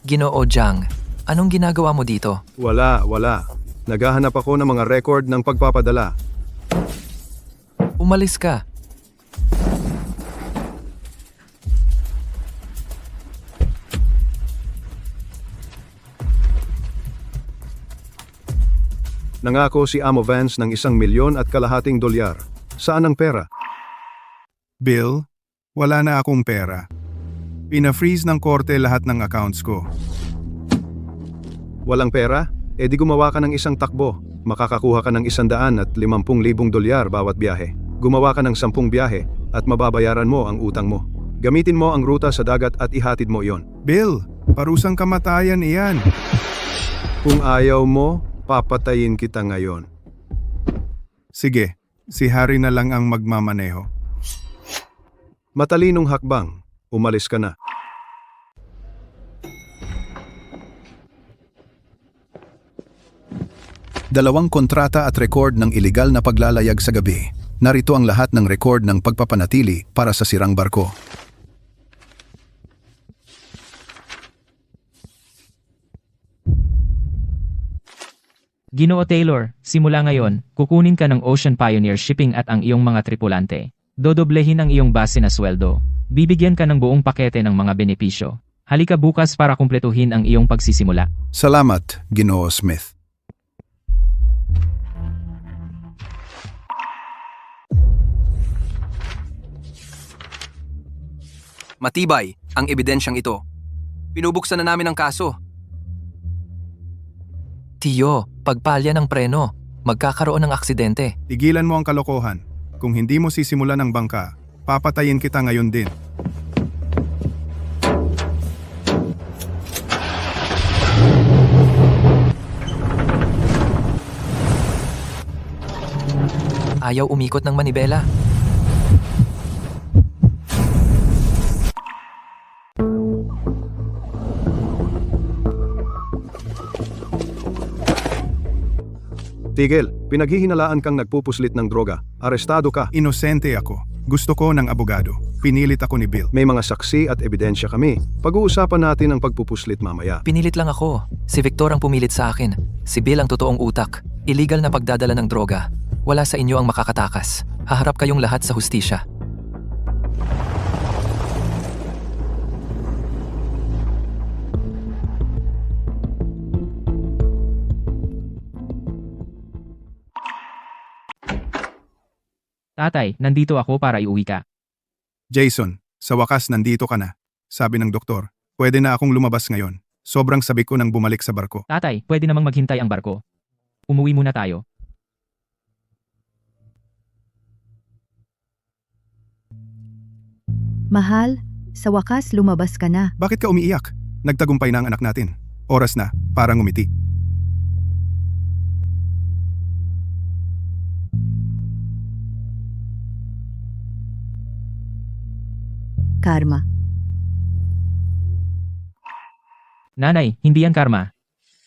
Ginoo Jiang, anong ginagawa mo dito? Wala. Naghahanap ako ng mga record ng pagpapadala. Umalis ka. Nangako si Amo Vance ng $1,250,000. Saan ang pera? Bill, wala na akong pera. Pina-freeze ng korte lahat ng accounts ko. Walang pera? E di gumawa ka ng isang takbo. Makakakuha ka ng $150,000 bawat biyahe. Gumawa ka ng 10 biyahe at mababayaran mo ang utang mo. Gamitin mo ang ruta sa dagat at ihatid mo iyon. Bill, parusang kamatayan iyan. Kung ayaw mo, papatayin kita ngayon. Sige, si Harry na lang ang magmamaneho. Matalinong hakbang. Umalis ka na. Dalawang kontrata at record ng iligal na paglalayag sa gabi. Narito ang lahat ng record ng pagpapanatili para sa sirang barko. Ginoo Taylor, simula ngayon, kukunin ka ng Ocean Pioneer Shipping at ang iyong mga tripulante. Dodoblehin ang iyong base na sweldo. Bibigyan ka ng buong pakete ng mga benepisyo. Halika bukas para kumpletuhin ang iyong pagsisimula. Salamat, Ginoo Smith. Matibay ang ebidensyang ito. Pinubuksan na namin ang kaso. Tiyo, pagpalya ng preno. Magkakaroon ng aksidente. Tigilan mo ang kalokohan. Kung hindi mo sisimulan ng bangka, papatayin kita ngayon din. Ayaw umikot ng manibela. Tigil, pinaghihinalaan kang nagpupuslit ng droga. Arestado ka. Inosente ako. Gusto ko ng abogado. Pinilit ako ni Bill. May mga saksi at ebidensya kami. Pag-uusapan natin ang pagpupuslit mamaya. Pinilit lang ako. Si Victor ang pumilit sa akin. Si Bill ang totoong utak. Illegal na pagdadala ng droga. Wala sa inyo ang makakatakas. Haharap kayong lahat sa hustisya. Tatay, nandito ako para iuwi ka. Jason, sa wakas nandito ka na. Sabi ng doktor, pwede na akong lumabas ngayon. Sobrang sabi ko nang bumalik sa barko. Tatay, pwede namang maghintay ang barko. Umuwi muna tayo. Mahal, sa wakas lumabas ka na. Bakit ka umiiyak? Nagtagumpay na ang anak natin. Oras na, para ngumiti. Karma. Nanay, hindi yan karma.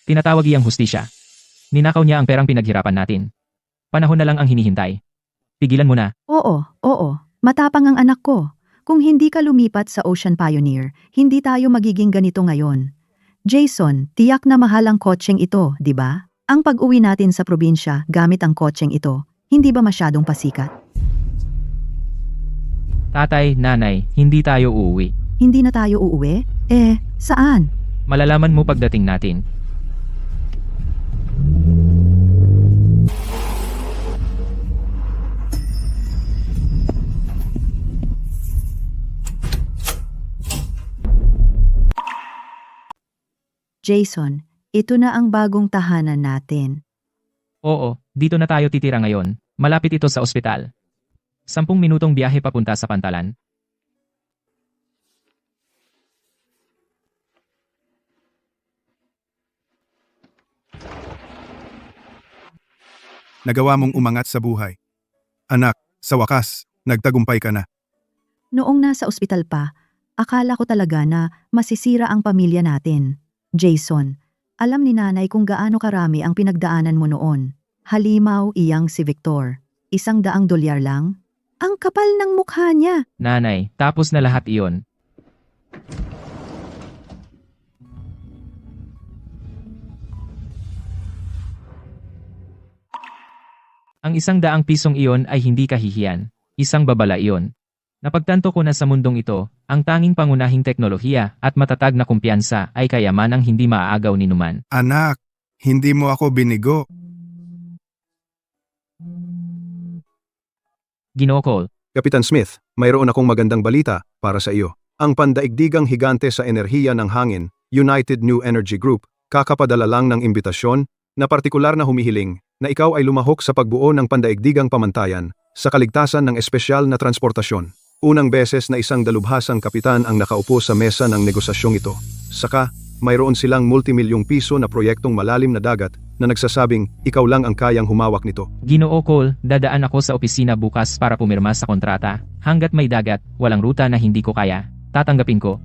Tinatawag iyang hustisya. Ninakaw niya ang perang pinaghirapan natin. Panahon na lang ang hinihintay. Tigilan mo na. Oo. Matapang ang anak ko. Kung hindi ka lumipat sa Ocean Pioneer, hindi tayo magiging ganito ngayon. Jason, tiyak na mahal ang kotseng ito, di ba? Ang pag-uwi natin sa probinsya gamit ang kotseng ito, hindi ba masyadong pasikat? Tatay, nanay, hindi tayo uuwi. Hindi na tayo uuwi? Saan? Malalaman mo pagdating natin. Jason, ito na ang bagong tahanan natin. Oo, dito na tayo titira ngayon. Malapit ito sa ospital. 10 minutong biyahe papunta sa Pantalan. Nagawa mong umangat sa buhay. Anak, sa wakas, nagtagumpay ka na. Noong nasa ospital pa, akala ko talaga na masisira ang pamilya natin. Jason, alam ni nanay kung gaano karami ang pinagdaanan mo noon. Halimaw iyang si Victor. $100 lang? Ang kapal ng mukha niya. Nanay, tapos na lahat iyon. Ang $100 iyon ay hindi kahihiyan. Isang babala iyon. Napagtanto ko na sa mundong ito, ang tanging pangunahing teknolohiya at matatag na kumpiyansa ay kayamanang hindi maaagaw ni numan. Anak, hindi mo ako binigo. Ginoo Cole. Kapitan Smith, mayroon akong magandang balita para sa iyo. Ang pandaigdigang higante sa enerhiya ng hangin, United New Energy Group, kakapadala lang ng imbitasyon na partikular na humihiling na ikaw ay lumahok sa pagbuo ng pandaigdigang pamantayan sa kaligtasan ng espesyal na transportasyon. Unang beses na isang dalubhasang kapitan ang nakaupo sa mesa ng negosasyong ito. Saka, mayroon silang multimilyong piso na proyektong malalim na dagat na nagsasabing ikaw lang ang kayang humawak nito. Ginoo Cole, dadaan ako sa opisina bukas para pumirma sa kontrata. Hanggat may dagat, walang ruta na hindi ko kaya. Tatanggapin ko.